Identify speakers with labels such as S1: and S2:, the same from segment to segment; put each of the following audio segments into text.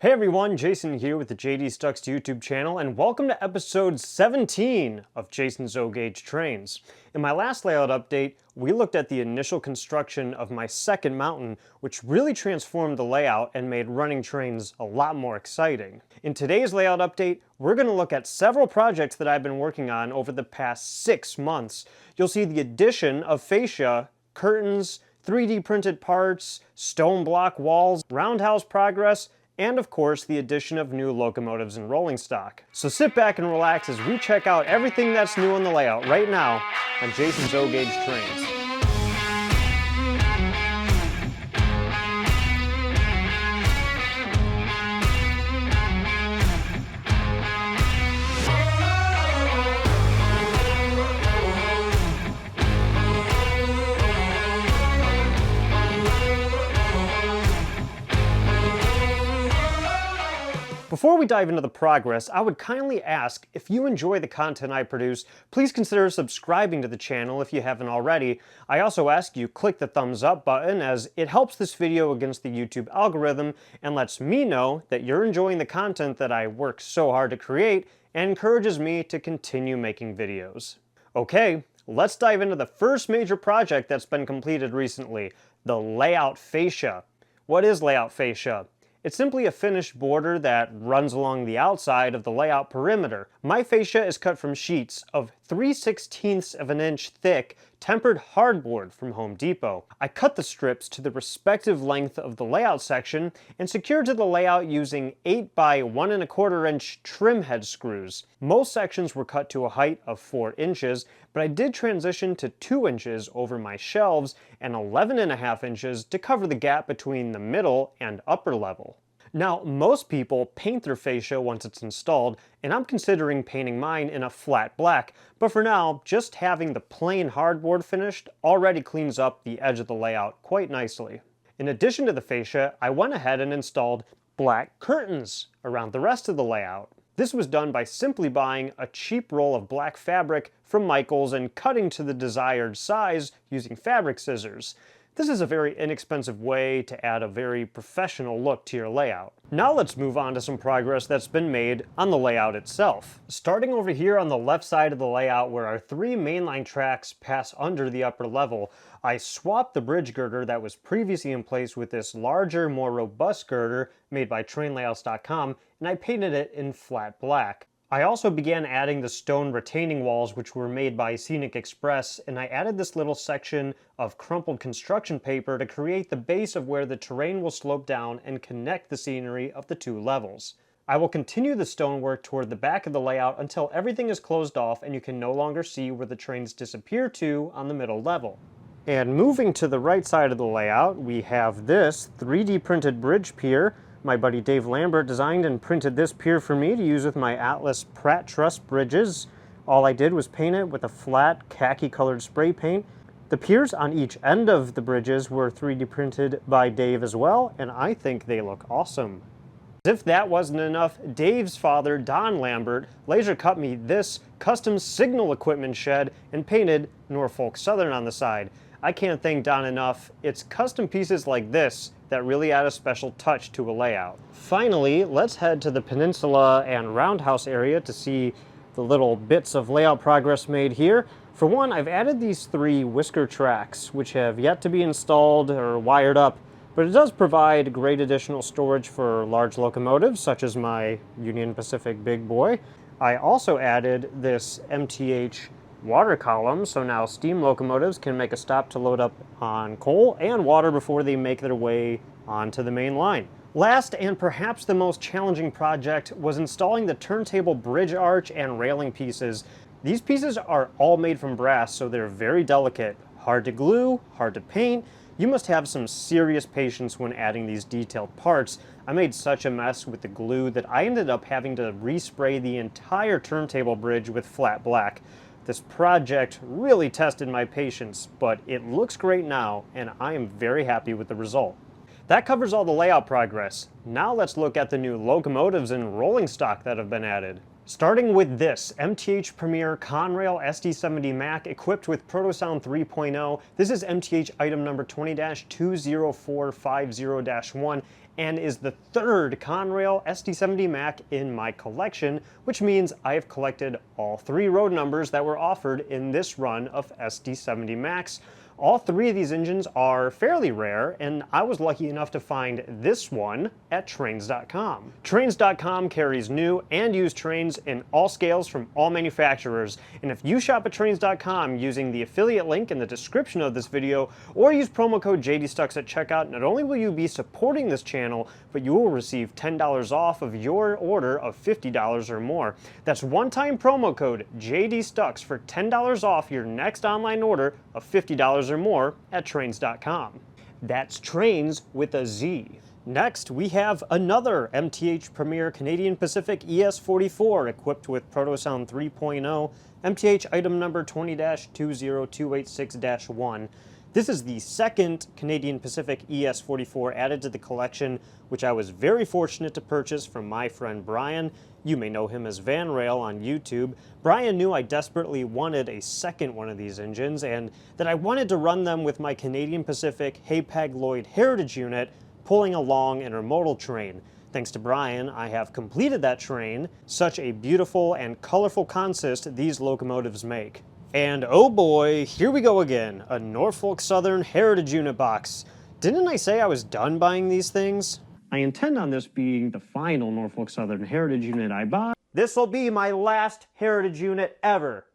S1: Hey everyone, Jason here with the JDstucks YouTube channel, and welcome to episode 17 of Jason's O-Gauge Trains. In my last layout update, we looked at the initial construction of my second mountain, which really transformed the layout and made running trains a lot more exciting. In today's layout update, we're going to look at several projects that I've been working on over the past 6 months. You'll see the addition of fascia, curtains, 3D printed parts, stone block walls, roundhouse progress, and of course the addition of new locomotives and rolling stock. So sit back and relax as we check out everything that's new on the layout right now on Jason's O-Gauge Trains. Before we dive into the progress, I would kindly ask, if you enjoy the content I produce, please consider subscribing to the channel if you haven't already. I also ask you click the thumbs up button, as it helps this video against the YouTube algorithm and lets me know that you're enjoying the content that I work so hard to create and encourages me to continue making videos. Okay, let's dive into the first major project that's been completed recently, the layout fascia. What is layout fascia? It's simply a finished border that runs along the outside of the layout perimeter. My fascia is cut from sheets of 3/16 of an inch thick tempered hardboard from Home Depot. I cut the strips to the respective length of the layout section and secured to the layout using 8 by 1 1/4 inch trim head screws. Most sections were cut to a height of 4 inches, but I did transition to 2 inches over my shelves and 11.5 inches to cover the gap between the middle and upper level. Now, most people paint their fascia once it's installed, and I'm considering painting mine in a flat black, but for now, just having the plain hardboard finished already cleans up the edge of the layout quite nicely. In addition to the fascia, I went ahead and installed black curtains around the rest of the layout. This was done by simply buying a cheap roll of black fabric from Michaels and cutting to the desired size using fabric scissors. This is a very inexpensive way to add a very professional look to your layout. Now let's move on to some progress that's been made on the layout itself. Starting over here on the left side of the layout where our 3 mainline tracks pass under the upper level, I swapped the bridge girder that was previously in place with this larger, more robust girder made by trainlayouts.com, and I painted it in flat black. I also began adding the stone retaining walls, which were made by Scenic, and I added this little section of crumpled construction paper to create the base of where the terrain will slope down and connect the scenery of the 2 levels. I will continue the stonework toward the back of the layout until everything is closed off and you can no longer see where the trains disappear to on the middle level. And moving to the right side of the layout, we have this 3D printed bridge pier. My buddy Dave Lambert designed and printed this pier for me to use with my Atlas Pratt Truss bridges. All I did was paint it with a flat khaki colored spray paint. The piers on each end of the bridges were 3D printed by Dave as well, and I think they look awesome. As if that wasn't enough, Dave's father, Don Lambert, laser cut me this custom signal equipment shed and painted Norfolk Southern on the side. I can't thank Don enough. It's custom pieces like this that really add a special touch to a layout. Finally, let's head to the peninsula and roundhouse area to see the little bits of layout progress made here. For one, I've added these 3 whisker tracks, which have yet to be installed or wired up, but it does provide great additional storage for large locomotives, such as my Union Pacific Big Boy. I also added this MTH water column, so now steam locomotives can make a stop to load up on coal and water before they make their way onto the main line. Last, and perhaps the most challenging project, was installing the turntable bridge arch and railing pieces. These pieces are all made from brass, so they're very delicate, hard to glue, hard to paint. You must have some serious patience when adding these detailed parts. I made such a mess with the glue that I ended up having to respray the entire turntable bridge with flat black. This project really tested my patience, but it looks great now, and I am very happy with the result. That covers all the layout progress. Now let's look at the new locomotives and rolling stock that have been added. Starting with this MTH Premier Conrail SD70 Mac equipped with Protosound 3.0. This is MTH item number 20-20450-1 and is the third Conrail SD70 Mac in my collection, which means I have collected all 3 road numbers that were offered in this run of SD70 Macs. All 3 of these engines are fairly rare, and I was lucky enough to find this one at Trains.com. Trains.com carries new and used trains in all scales from all manufacturers, and if you shop at Trains.com using the affiliate link in the description of this video, or use promo code JDstucks at checkout, not only will you be supporting this channel, but you will receive $10 off of your order of $50 or more. That's one-time promo code JDstucks for $10 off your next online order of $50 or more at Trains.com. That's Trains with a Z. Next, we have another MTH Premier Canadian Pacific ES44 equipped with Protosound 3.0, MTH item number 20-20286-1. This is the second Canadian Pacific ES44 added to the collection, which I was very fortunate to purchase from my friend Brian. You may know him as Van Rail on YouTube. Brian knew I desperately wanted a second one of these engines and that I wanted to run them with my Canadian Pacific Hapag-Lloyd Heritage unit pulling along an intermodal train. Thanks to Brian, I have completed that train. Such a beautiful and colorful consist these locomotives make. And oh boy, here we go again, a Norfolk Southern Heritage Unit box. Didn't I say I was done buying these things? I intend on this being the final Norfolk Southern Heritage Unit I buy. This'll be my last Heritage Unit ever.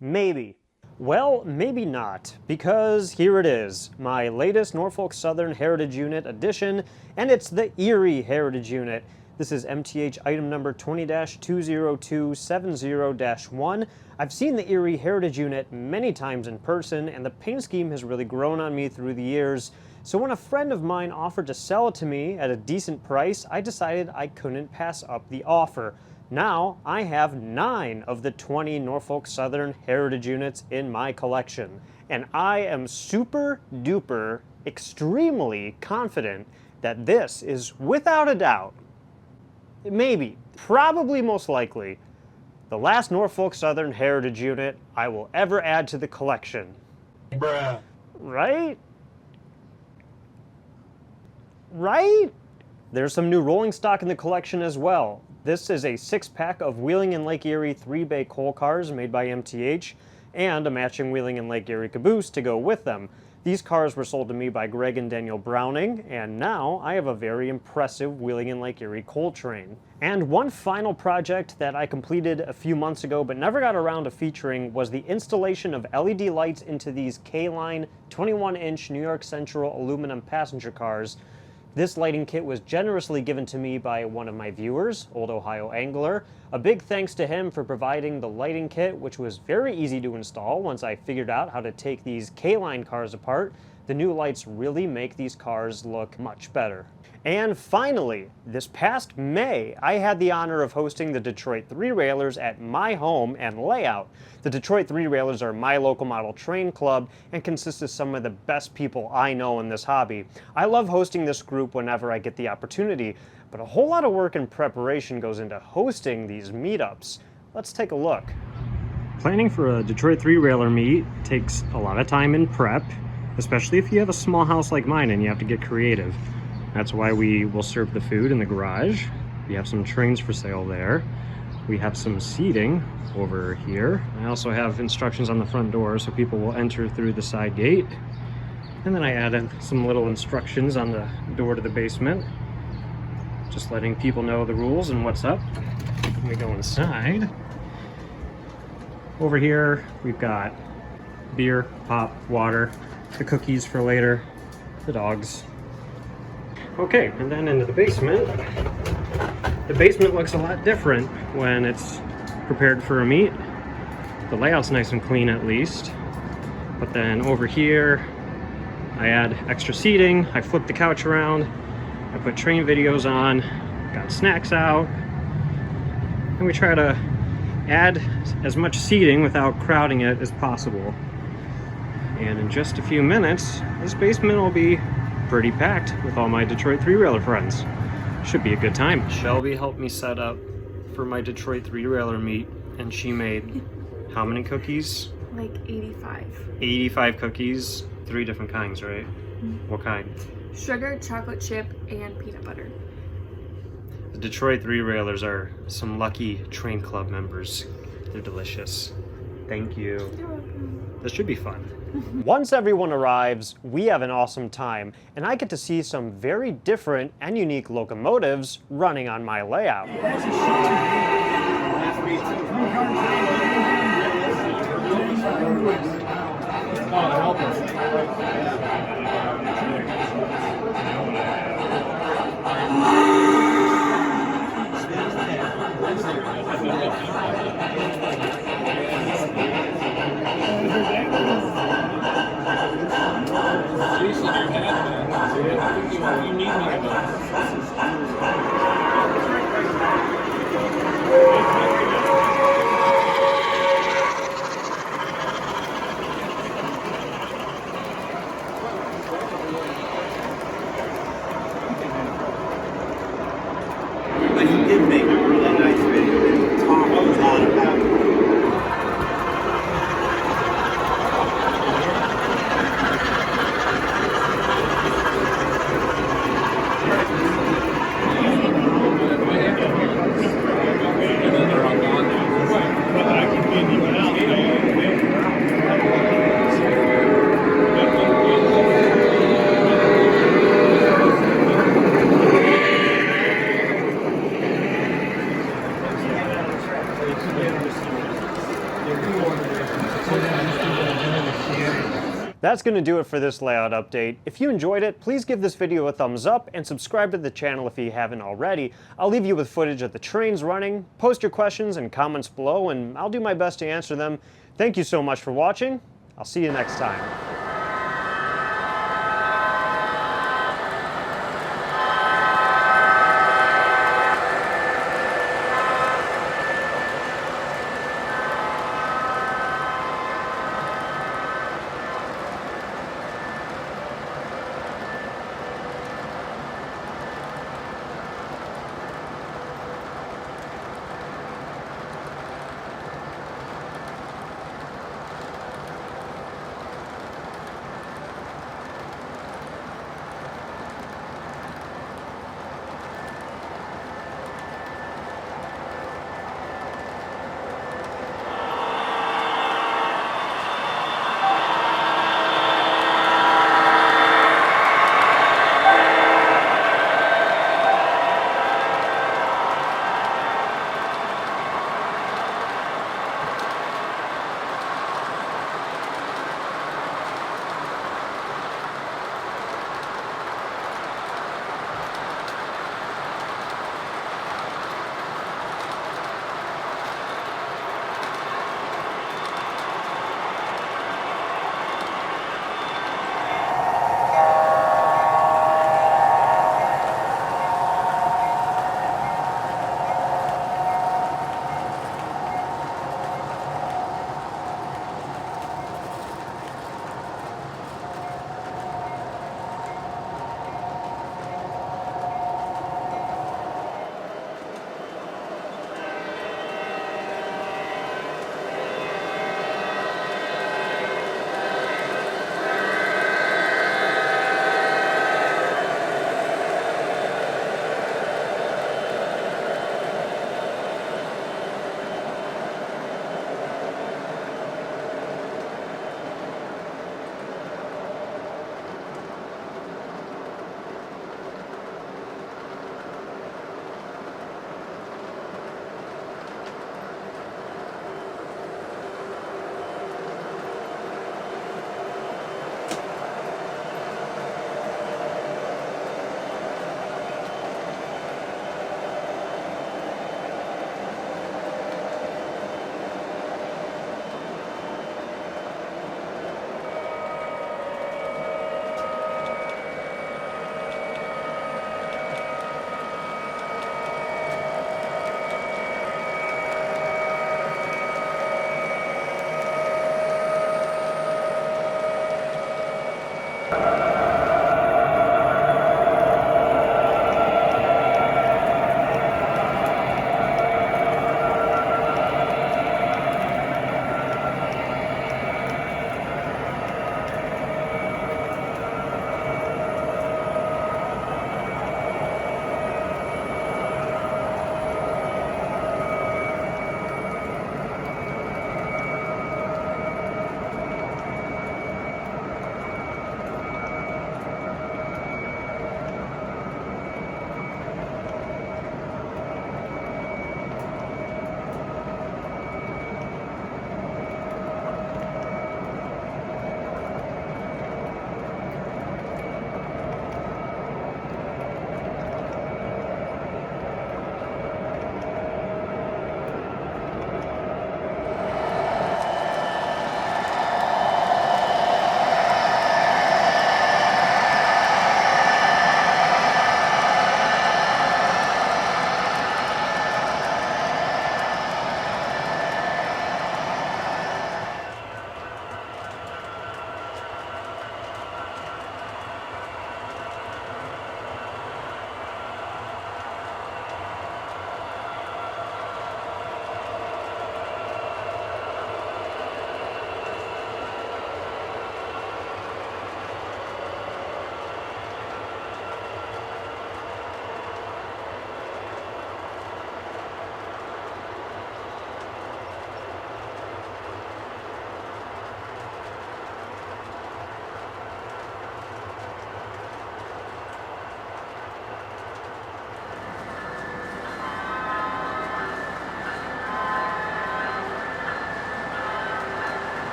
S1: Maybe. Well, maybe not, because here it is, my latest Norfolk Southern Heritage Unit edition, and it's the Erie Heritage Unit. This is MTH item number 20-20270-1. I've seen the Erie Heritage Unit many times in person, and the paint scheme has really grown on me through the years. So when a friend of mine offered to sell it to me at a decent price, I decided I couldn't pass up the offer. Now I have 9 of the 20 Norfolk Southern Heritage Units in my collection, and I am super duper extremely confident that this is without a doubt, maybe, probably most likely, the last Norfolk Southern Heritage Unit I will ever add to the collection. Bruh. Right? Right? There's some new rolling stock in the collection as well. This is a 6-pack of Wheeling and Lake Erie 3-bay coal cars made by MTH, and a matching Wheeling and Lake Erie caboose to go with them. These cars were sold to me by Greg and Daniel Browning, and now I have a very impressive Wheeling and Lake Erie coal train. And one final project that I completed a few months ago but never got around to featuring was the installation of LED lights into these K-Line 21-inch New York Central aluminum passenger cars. This lighting kit was generously given to me by one of my viewers, Old Ohio Angler. A big thanks to him for providing the lighting kit, which was very easy to install once I figured out how to take these K-Line cars apart. The new lights really make these cars look much better. And finally, this past May, I had the honor of hosting the Detroit 3-Railers at my home and layout. The Detroit 3-Railers are my local model train club and consist of some of the best people I know in this hobby. I love hosting this group whenever I get the opportunity, but a whole lot of work and preparation goes into hosting these meetups. Let's take a look. Planning for a Detroit 3-Railer meet takes a lot of time in prep, especially if you have a small house like mine and you have to get creative. That's why we will serve the food in the garage. We have some trains for sale there. We have some seating over here. I also have instructions on the front door so people will enter through the side gate. And then I added some little instructions on the door to the basement, just letting people know the rules and what's up. Let me go inside. Over here, we've got beer, pop, water, the cookies for later, the dogs. Okay, and then into the basement. The basement looks a lot different when it's prepared for a meet. The layout's nice and clean at least. But then over here, I add extra seating, I flip the couch around, I put train videos on, got snacks out, and we try to add as much seating without crowding it as possible. And in just a few minutes, this basement will be pretty packed with all my Detroit three-railer friends. Should be a good time. Shelby helped me set up for my Detroit three-railer meet, and she made how many cookies?
S2: Like 85.
S1: 85 cookies, 3 different kinds, right?
S2: Mm-hmm.
S1: What kind?
S2: Sugar, chocolate chip, and peanut butter.
S1: The Detroit three-railers are some lucky train club members. They're delicious. Thank you.
S2: You're welcome.
S1: This should be fun. Once everyone arrives, we have an awesome time, and I get to see some very different and unique locomotives running on my layout.
S3: But he did make a really nice video and talk a lot about it.
S1: That's going to do it for this layout update. If you enjoyed it, please give this video a thumbs up and subscribe to the channel if you haven't already. I'll leave you with footage of the trains running. Post your questions and comments below, and I'll do my best to answer them. Thank you so much for watching. I'll see you next time.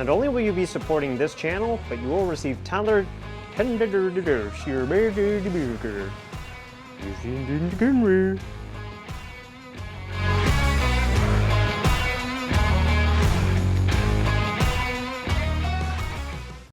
S1: Not only will you be supporting this channel, but you will receive tender